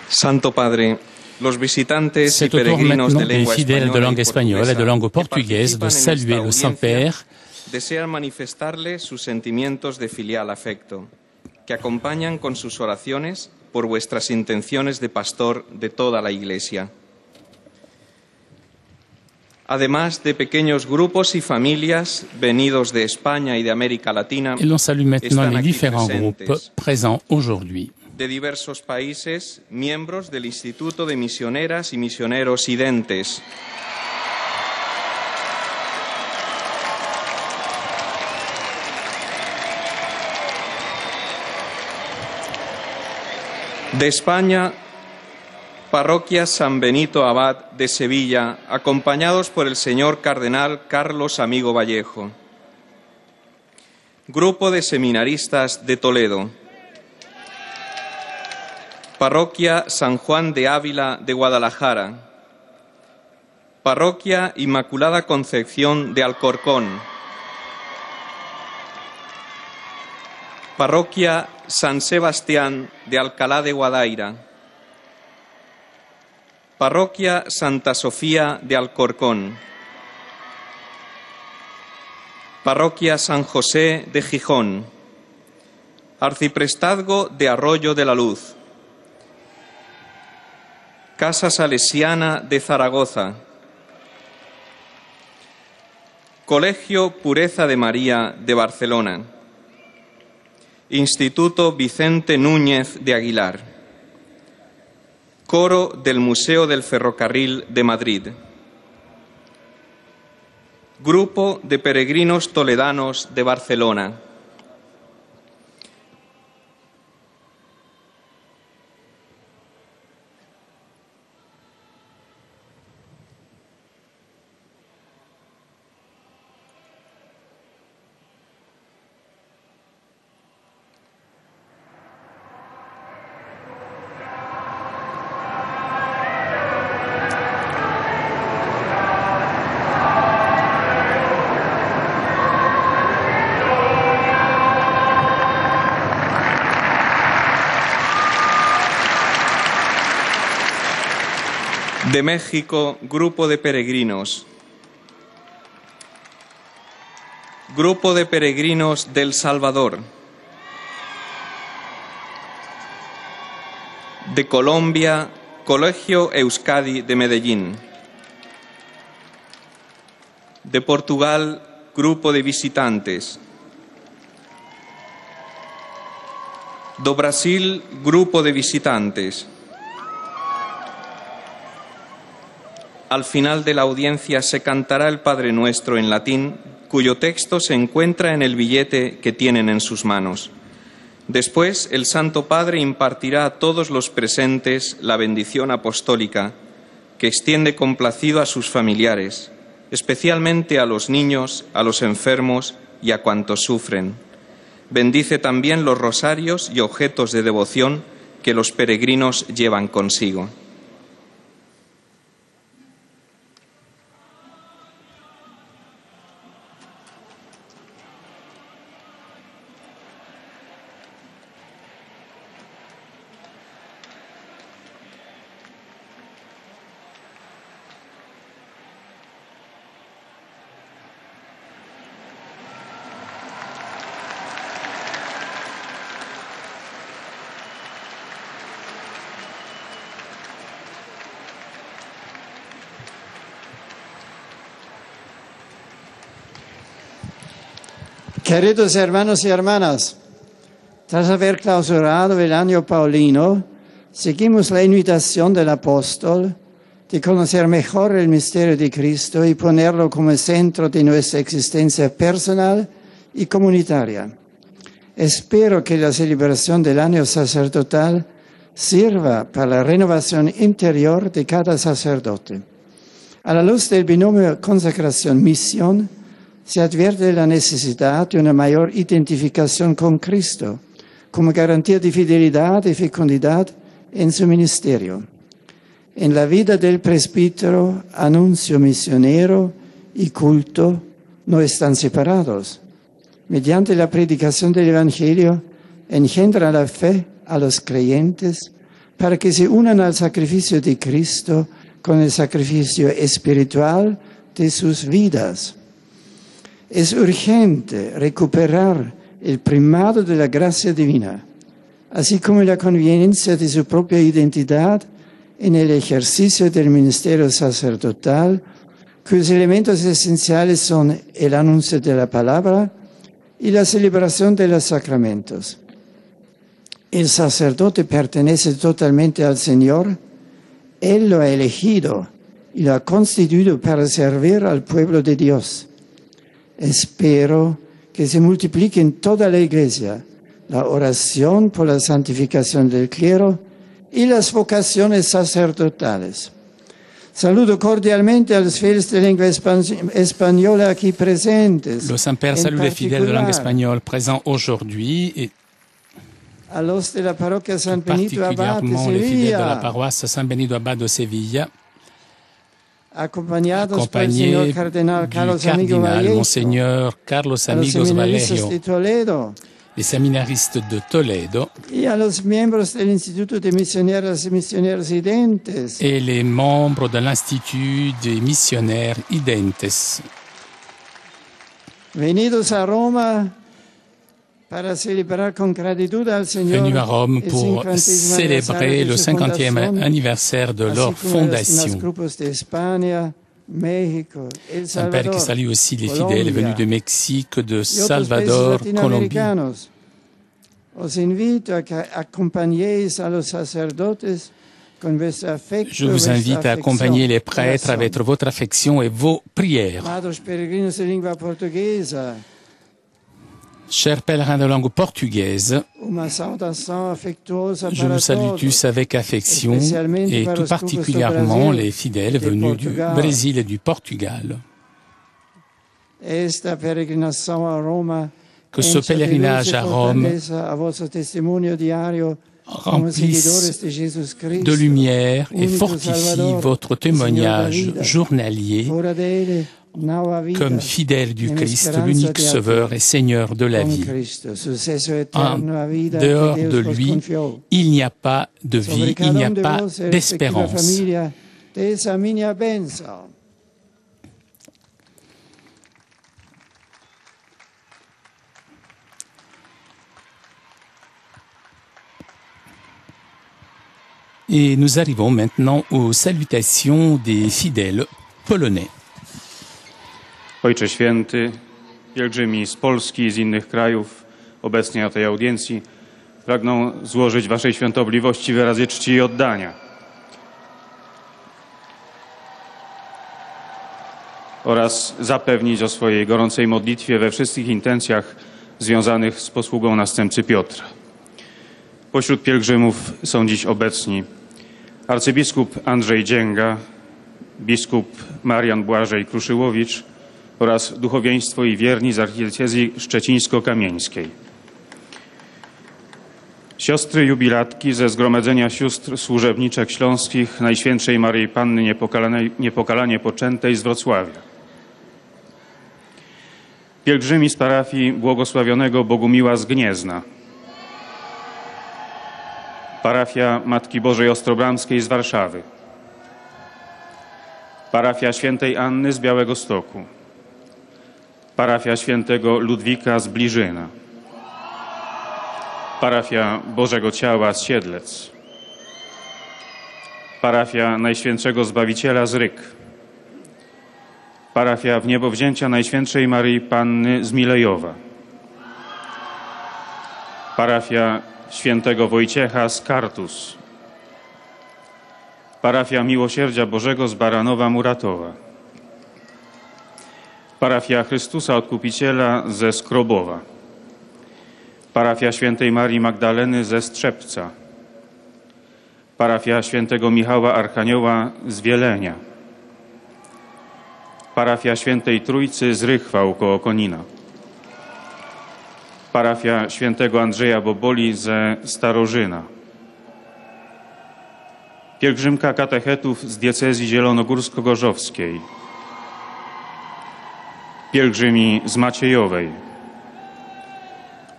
Santo Padre, los visitantes y C'est au tour peregrinos maintenant de des lengua fidèles de langue espagnole et de langue que portugaise de participan en saluer esta le Saint-Père desean manifestarle sus sentimientos de filial afecto, que acompañan con sus oraciones por vuestras intenciones de pastor de toda la Iglesia. Además de pequeños grupos y familias venidos de España y de América Latina, et l'on salue maintenant están les aquí différents presentes, groupes présents aujourd'hui. de diversos países, miembros del Instituto de Misioneras y Misioneros Identes. De España, Parroquia San Benito Abad de Sevilla, acompañados por el señor Cardenal Carlos Amigo Vallejo. Grupo de Seminaristas de Toledo. Parroquia San Juan de Ávila de Guadalajara. Parroquia Inmaculada Concepción de Alcorcón. Parroquia San Sebastián de Alcalá de Guadaira. Parroquia Santa Sofía de Alcorcón. Parroquia San José de Gijón. Arciprestazgo de Arroyo de la Luz. Casa Salesiana de Zaragoza. Colegio Pureza de María de Barcelona, Instituto Vicente Núñez de Aguilar, Coro del Museo del Ferrocarril de Madrid, Grupo de Peregrinos Toledanos de Barcelona, de México, Grupo de Peregrinos, Grupo de Peregrinos del Salvador, de Colombia, Colegio Euskadi de Medellín, de Portugal, Grupo de Visitantes, do Brasil, Grupo de Visitantes. Al final de la audiencia se cantará el Padre Nuestro en latín, cuyo texto se encuentra en el billete que tienen en sus manos. Después, el Santo Padre impartirá a todos los presentes la bendición apostólica, que extiende complacido a sus familiares, especialmente a los niños, a los enfermos y a cuantos sufren. Bendice también los rosarios y objetos de devoción que los peregrinos llevan consigo. Queridos hermanos y hermanas, tras haber clausurado el año paulino, seguimos la invitación del apóstol de conocer mejor el misterio de Cristo y ponerlo como centro de nuestra existencia personal y comunitaria. Espero que la celebración del año sacerdotal sirva para la renovación interior de cada sacerdote. A la luz del binomio consagración-misión, se advierte la necesidad de una mayor identificación con Cristo, como garantía de fidelidad y fecundidad en su ministerio. En la vida del presbítero, anuncio misionero y culto no están separados. Mediante la predicación del Evangelio, engendra la fe a los creyentes para que se unan al sacrificio de Cristo con el sacrificio espiritual de sus vidas. Es urgente recuperar el primado de la gracia divina, así como la conveniencia de su propia identidad en el ejercicio del ministerio sacerdotal, cuyos elementos esenciales son el anuncio de la palabra y la celebración de los sacramentos. El sacerdote pertenece totalmente al Señor. Él lo ha elegido y lo ha constituido para servir al pueblo de Dios. Espero que se multiplique en toda la Iglesia la oración por la santificación del clero y las vocaciones sacerdotales. Saludo cordialmente a los fieles de lengua española aquí presentes. Le Saint-Père salue les fidèles de langue espagnole présents aujourd'hui et a los de la parroquia San Benito Abad de particulièrement les fidèles de la Sevilla, paroisse San Benito Abad de Sevilla, acompañados por el señor accompagnés cardenal du Carlos Amigo cardinal Vallejo, Monseigneur Carlos a los Amigos seminaristas Vallejo, de Toledo les séminaristes de Toledo y a los miembros del Instituto de Misioneras y Misioneros Identes, et les membres de l'Institut des missionnaires identes. venidos a Roma para celebrar con gratitud al Señor Venus à Rome el pour 50 célébrer aniversario le de su 50e fundación, anniversaire de así leur como de los demás fondation. grupos de España, Saint-Père qui salue aussi les fidèles venus de Mexique, de Salvador, Colombie. Je vous invite à accompagner les prêtres avec votre affection et vos prières. Chers pèlerins de langue portugaise, je vous salue tous avec affection et tout particulièrement les fidèles venus du Brésil et du Portugal. Que ce pèlerinage à Rome remplisse de lumière et fortifie votre témoignage journalier comme fidèle du Christ, l'unique Sauveur et Seigneur de la vie. En dehors de lui, il n'y a pas de vie, il n'y a pas d'espérance. Et nous arrivons maintenant aux salutations des fidèles polonais. Ojcze Święty, pielgrzymi z Polski i z innych krajów obecnie na tej audiencji pragną złożyć Waszej Świątobliwości wyrazy czci i oddania. Oraz zapewnić o swojej gorącej modlitwie we wszystkich intencjach związanych z posługą następcy Piotra. Pośród pielgrzymów są dziś obecni arcybiskup Andrzej Dzięga, biskup Marian Błażej Kruszyłowicz oraz duchowieństwo i wierni z archidiecezji szczecińsko-kamieńskiej. Siostry jubilatki ze Zgromadzenia Sióstr Służebniczek Śląskich Najświętszej Maryi Panny Niepokalanie Poczętej z Wrocławia. Pielgrzymi z parafii błogosławionego Bogumiła z Gniezna. Parafia Matki Bożej Ostrobramskiej z Warszawy. Parafia Świętej Anny z Białegostoku. Parafia Świętego Ludwika z Bliżyna. Parafia Bożego Ciała z Siedlec. Parafia Najświętszego Zbawiciela z Ryk. Parafia Wniebowzięcia Najświętszej Maryi Panny z Milejowa. Parafia Świętego Wojciecha z Kartus. Parafia Miłosierdzia Bożego z Baranowa Muratowa. Parafia Chrystusa Odkupiciela ze Skrobowa. Parafia Świętej Marii Magdaleny ze Strzepca. Parafia Świętego Michała Archanioła z Wielenia. Parafia Świętej Trójcy z Rychwał koło Konina. Parafia Świętego Andrzeja Boboli ze Starożyna. Pielgrzymka katechetów z diecezji zielonogórsko-gorzowskiej. Pielgrzymi z Maciejowej.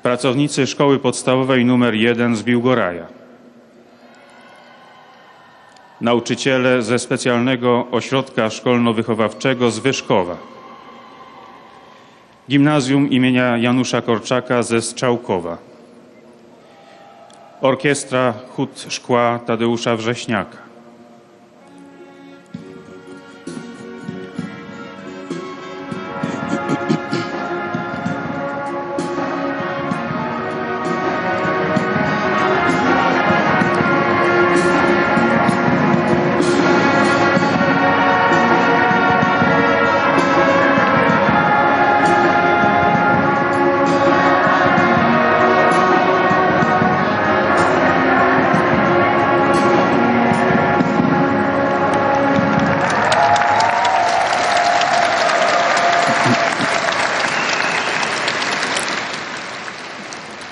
Pracownicy Szkoły Podstawowej nr 1 z Biłgoraja. Nauczyciele ze specjalnego ośrodka szkolno-wychowawczego z Wyszkowa. Gimnazjum imienia Janusza Korczaka ze Strzałkowa. Orkiestra Hut Szkła Tadeusza Wrześniaka.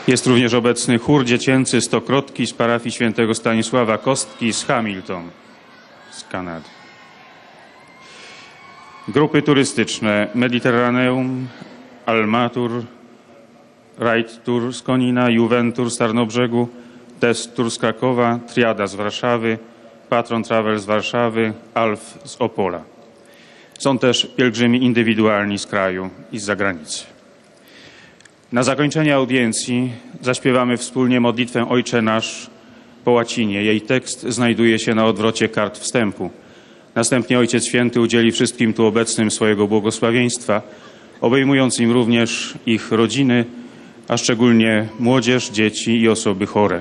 Jest również obecny chór dziecięcy Stokrotki z parafii świętego Stanisława Kostki z Hamilton, z Kanady. Grupy turystyczne Mediterraneum, Almatur, Ride Tour z Konina, Juventur z Tarnobrzegu, Test Tour z Krakowa, Triada z Warszawy, Patron Travel z Warszawy, Alf z Opola. Są też pielgrzymi indywidualni z kraju i z zagranicy. Na zakończenie audiencji zaśpiewamy wspólnie modlitwę Ojcze Nasz po łacinie. Jej tekst znajduje się na odwrocie kart wstępu. Następnie Ojciec Święty udzieli wszystkim tu obecnym swojego błogosławieństwa, obejmując im również ich rodziny, a szczególnie młodzież, dzieci i osoby chore.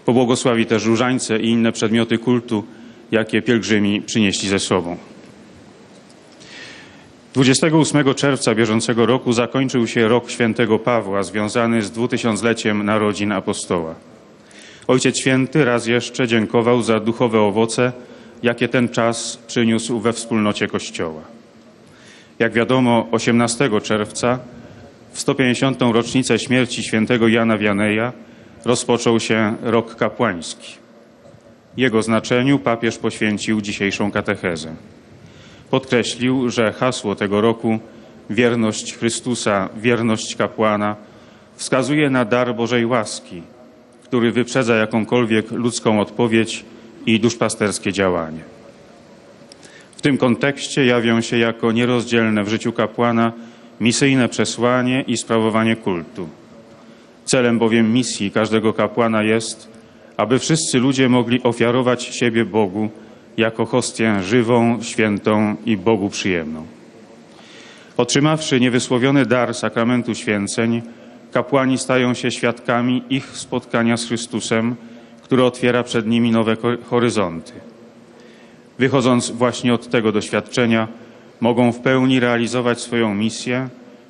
Pobłogosławi też różańce i inne przedmioty kultu, jakie pielgrzymi przynieśli ze sobą. 28 czerwca bieżącego roku zakończył się rok świętego Pawła, związany z 2000-leciem narodzin apostoła. Ojciec Święty raz jeszcze dziękował za duchowe owoce, jakie ten czas przyniósł we wspólnocie Kościoła. Jak wiadomo, 18 czerwca, w 150. rocznicę śmierci świętego Jana Wianeja, rozpoczął się rok kapłański. Jego znaczeniu papież poświęcił dzisiejszą katechezę. Podkreślił, że hasło tego roku, wierność Chrystusa, wierność kapłana, wskazuje na dar Bożej łaski, który wyprzedza jakąkolwiek ludzką odpowiedź i duszpasterskie działanie. W tym kontekście jawią się jako nierozdzielne w życiu kapłana misyjne przesłanie i sprawowanie kultu. Celem bowiem misji każdego kapłana jest, aby wszyscy ludzie mogli ofiarować siebie Bogu jako hostię żywą, świętą i Bogu przyjemną. Otrzymawszy niewysłowiony dar sakramentu święceń, kapłani stają się świadkami ich spotkania z Chrystusem, który otwiera przed nimi nowe horyzonty. Wychodząc właśnie od tego doświadczenia, mogą w pełni realizować swoją misję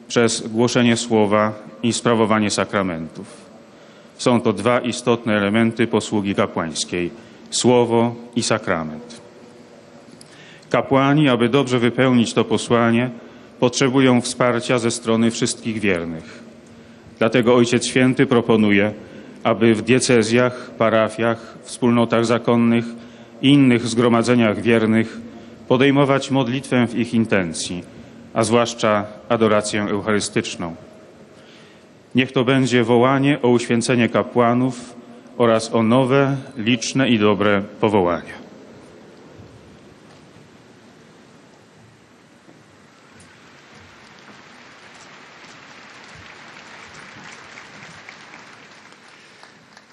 przez głoszenie słowa i sprawowanie sakramentów. Są to dwa istotne elementy posługi kapłańskiej – słowo i sakrament. Kapłani, aby dobrze wypełnić to posłanie, potrzebują wsparcia ze strony wszystkich wiernych. Dlatego Ojciec Święty proponuje, aby w diecezjach, parafiach, wspólnotach zakonnych i innych zgromadzeniach wiernych podejmować modlitwę w ich intencji, a zwłaszcza adorację eucharystyczną. Niech to będzie wołanie o uświęcenie kapłanów oraz o nowe, liczne i dobre powołania.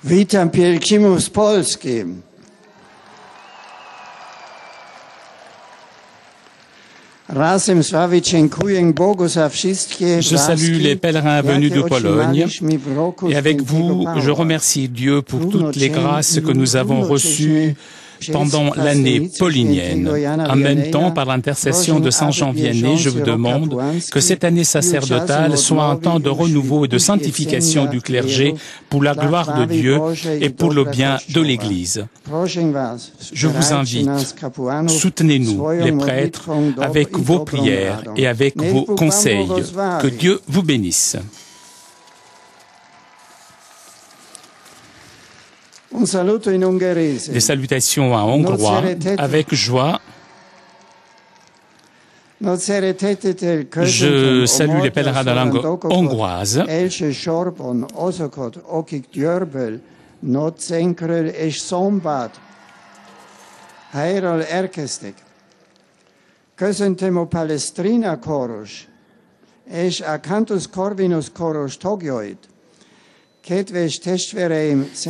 Witam pielgrzymów z Polski. Razem z wami dziękuję Bogu za wszystkie Je salue les pèlerins venus de Pologne et avec vous, je remercie Dieu pour toutes les grâces que nous avons reçues pendant l'année paulinienne. En même temps, par l'intercession de Saint Jean Vianney, je vous demande que cette année sacerdotale soit un temps de renouveau et de sanctification du clergé pour la gloire de Dieu et pour le bien de l'Église. Je vous invite, soutenez-nous, les prêtres, avec vos prières et avec vos conseils. Que Dieu vous bénisse. Des salutations en hongrois avec joie. Je salue les pèlerins de langue hongroise. Köszöntöm Palestrina kórus, és a Cantus Corvinus kórus tagjait.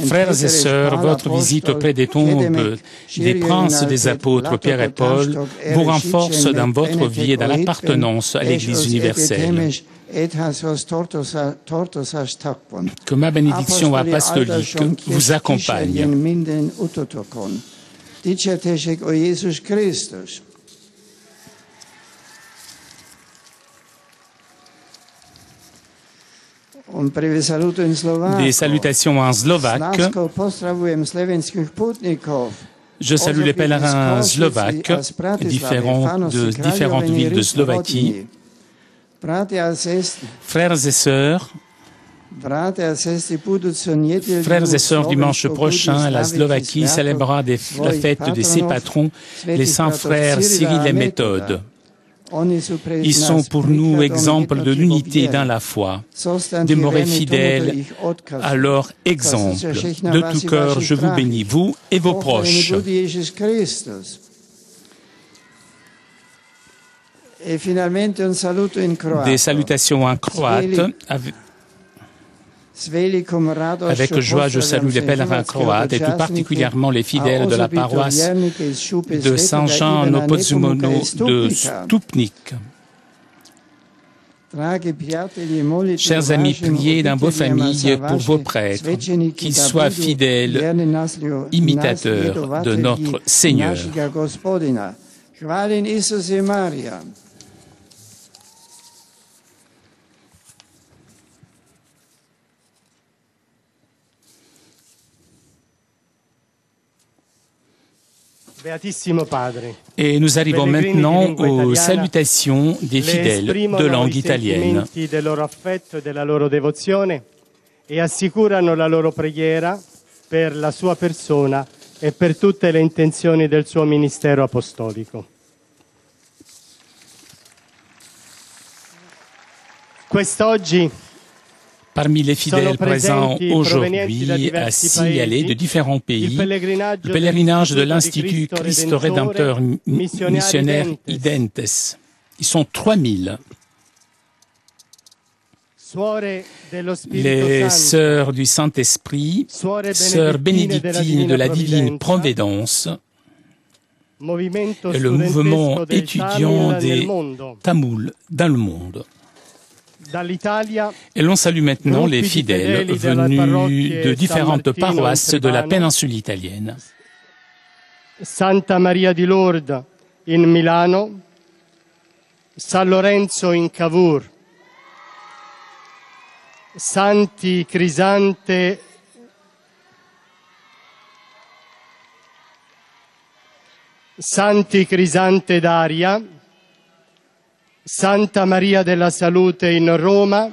Frères et sœurs, votre visite auprès des tombes des princes des apôtres Pierre et Paul vous renforce dans votre vie et dans l'appartenance à l'Église universelle. Que ma bénédiction apostolique vous accompagne. Des salutations en slovaque. Je salue les pèlerins slovaques de différentes villes de Slovaquie. Frères et sœurs, dimanche prochain, la Slovaquie célébrera la fête de ses patrons, les saints frères Cyril et Méthode. Ils sont pour nous exemples de l'unité dans la foi. Demeurez fidèles à leur exemple. De tout cœur, je vous bénis, vous et vos proches. Des salutations en croate. Avec joie, je salue les pèlerins croates et tout particulièrement les fidèles de la paroisse de Saint-Jean Nopozumono de Stupnik. Chers amis, priez dans vos familles pour vos prêtres, qu'ils soient fidèles, imitateurs de notre Seigneur. Et nous arrivons maintenant aux salutations des fidèles de langue italienne. E assicurano la loro preghiera per la sua persona e per tutte le intenzioni del suo ministero apostolico. Quest'oggi Parmi les fidèles présents aujourd'hui à signaler de différents pays, le pèlerinage de l'Institut Christ Rédempteur Missionnaire Identes. Ils sont 3000. Les sœurs du Saint-Esprit, sœurs bénédictines de la Divine Providence, et le mouvement étudiant des Tamouls dans le monde. Et l'on salue maintenant les fidèles venus de différentes paroisses de la péninsule italienne. Santa Maria di Lourdes in Milano, San Lorenzo in Cavour, Santi Crisante d'Aria, Santa Maria della Salute in Roma,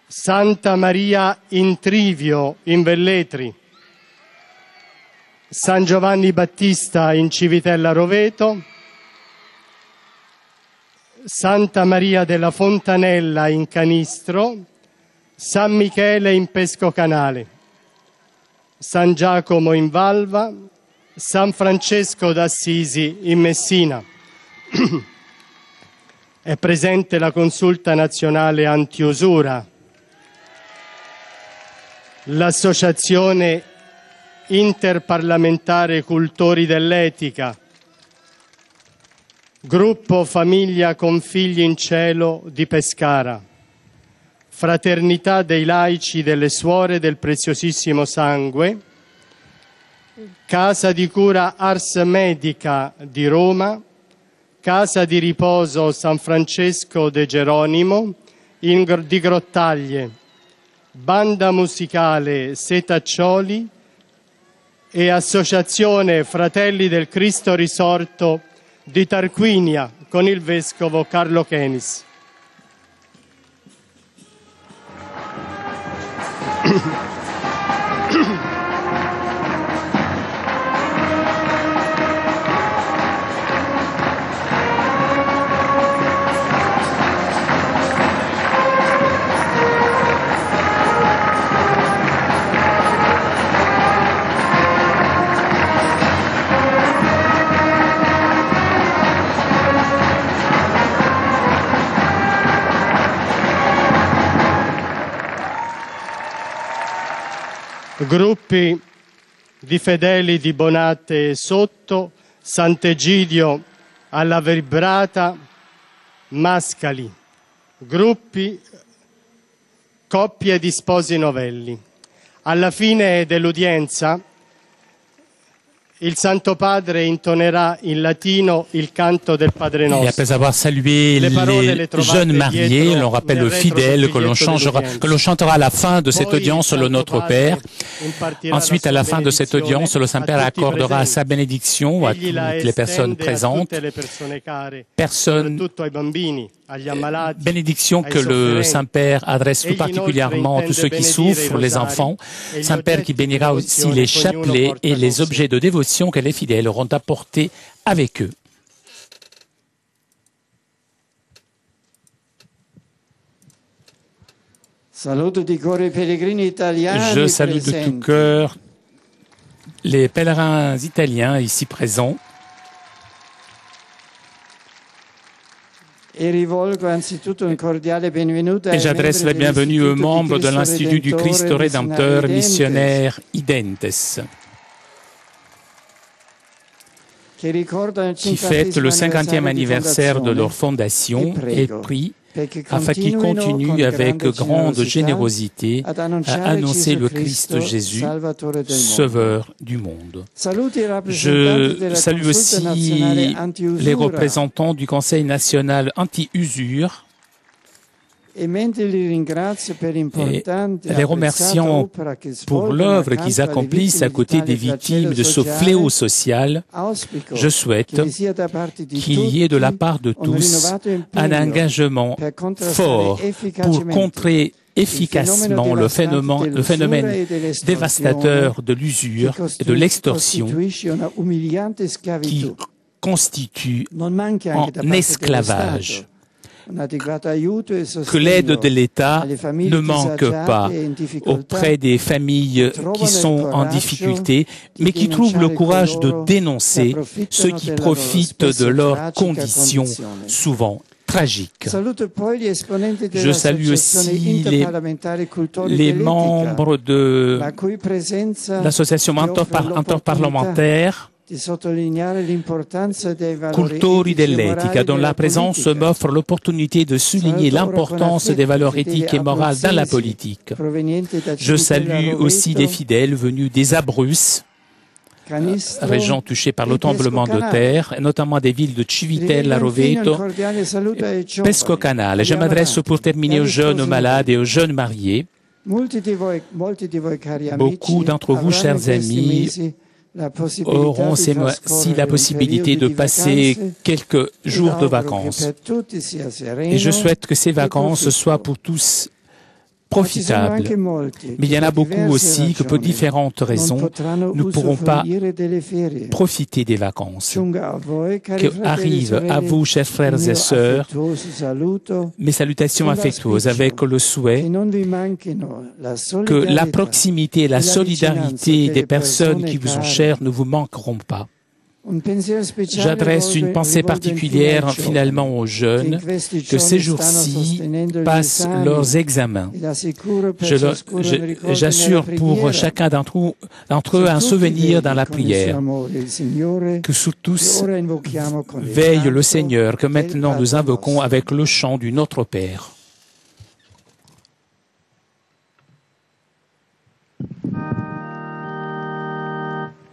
Santa Maria in Trivio in Velletri, San Giovanni Battista in Civitella Roveto, Santa Maria della Fontanella in Canistro, San Michele in Pescocanale, San Giacomo in Valva, San Francesco d'Assisi in Messina. È presente la Consulta Nazionale Antiusura, l'Associazione Interparlamentare Cultori dell'Etica, Gruppo Famiglia con Figli in Cielo di Pescara, Fraternità dei Laici delle Suore del Preziosissimo Sangue, Casa di Cura Ars Medica di Roma, Casa di Riposo San Francesco de Geronimo di Grottaglie, Banda Musicale Setaccioli e Associazione Fratelli del Cristo Risorto di Tarquinia con il Vescovo Carlo Chenis. Gruppi di fedeli di Bonate sotto, Sant'Egidio alla Vibrata, Mascali, gruppi, coppie di sposi novelli. Alla fine dell'udienza il Santo Padre intonerà in latino il canto del Padre Nostro. Et après avoir salué les jeunes mariés, l'on rappelle aux fidèles que l'on chantera à la fin de cette audience le Notre Père. Ensuite, à la fin de cette audience, le Saint-Père accordera sa bénédiction à toutes les personnes présentes. Bénédiction que le Saint-Père adresse tout particulièrement à tous ceux qui souffrent, les enfants. Saint-Père qui bénira aussi les chapelets et les objets de dévotion que les fidèles auront apportés avec eux. Je salue de tout cœur les pèlerins italiens ici présents. Et j'adresse la bienvenue aux membres de l'Institut du Christ Rédempteur missionnaire Identes, qui fêtent le 50e anniversaire de leur fondation, et prie afin qu'ils continuent avec grande générosité à annoncer le Christ Jésus, Sauveur du monde. Je salue aussi les représentants du Conseil national anti-usure et les remerciant pour l'œuvre qu'ils accomplissent à côté des victimes de ce fléau social. Je souhaite qu'il y ait de la part de tous un engagement fort pour contrer efficacement le phénomène dévastateur de l'usure et de l'extorsion qui constitue un esclavage. Que l'aide de l'État ne manque pas auprès des familles qui sont en difficulté, mais qui trouvent le courage de dénoncer ceux qui profitent de leurs conditions souvent tragiques. Je salue aussi les membres de l'association interparlementaire Cultori dell'Etica, dont la présence m'offre l'opportunité de souligner l'importance des valeurs éthiques et morales dans la politique. Je salue aussi les fidèles venus des Abruzzes, région touchée par le tremblement de terre, et notamment des villes de Civitella, Roveto, Pescocanale. Je m'adresse pour terminer aux jeunes, aux malades et aux jeunes mariés. Beaucoup d'entre vous, chers amis, auront si la possibilité de passer quelques jours de vacances. Et je souhaite que ces vacances soient pour tous profitables. Mais il y en a beaucoup aussi que pour différentes raisons ne pourront pas profiter des vacances. Qu'arrive à vous, chers frères et sœurs, mes salutations affectueuses avec le souhait que la proximité et la solidarité des personnes qui vous sont chères ne vous manqueront pas. J'adresse une pensée particulière finalement aux jeunes que ces jours-ci passent leurs examens. J'assure pour chacun d'entre eux un souvenir dans la prière. Que sous tous veille le Seigneur, que maintenant nous invoquons avec le chant du Notre Père.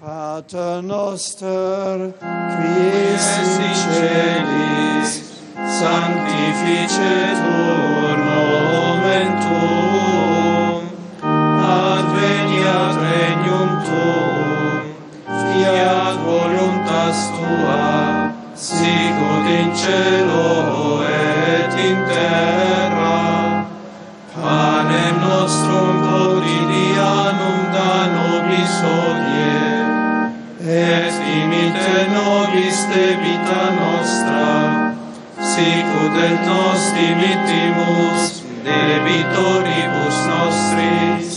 Pater noster, qui es in celis, sanctificetur nomen tuum, adveniat regnum tuum, fiat voluntas tua, sicut in cielo et in terra. Panem nostrum quotidianum da nobis hodie, et dimite nobis debita nostra, sicut et nos dimittimus debitoribus nostris,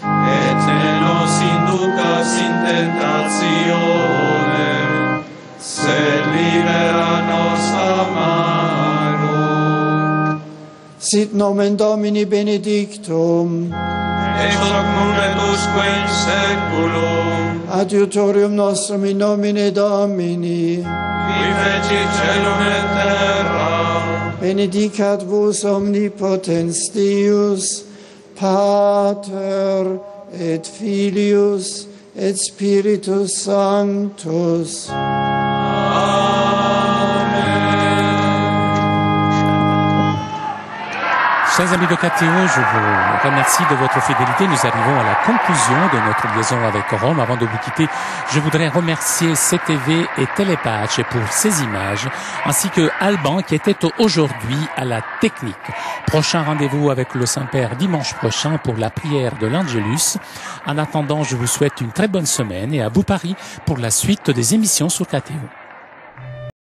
et ne nos inducas in tentationem, sed libera nos a malo. Sit nomen Domini benedictum, ex hoc nunc et usque in saeculum. Adiutorium nostrum in nomine Domini, qui fecit caelum et terra. Benedicat vos omnipotens Deus, Pater et Filius et Spiritus Sanctus. Chers amis de KTO, je vous remercie de votre fidélité. Nous arrivons à la conclusion de notre liaison avec Rome. Avant de vous quitter, je voudrais remercier CTV et Télépache pour ces images, ainsi que Alban qui était aujourd'hui à la technique. Prochain rendez-vous avec le Saint-Père dimanche prochain pour la prière de l'Angelus. En attendant, je vous souhaite une très bonne semaine et à vous Paris pour la suite des émissions sur KTO.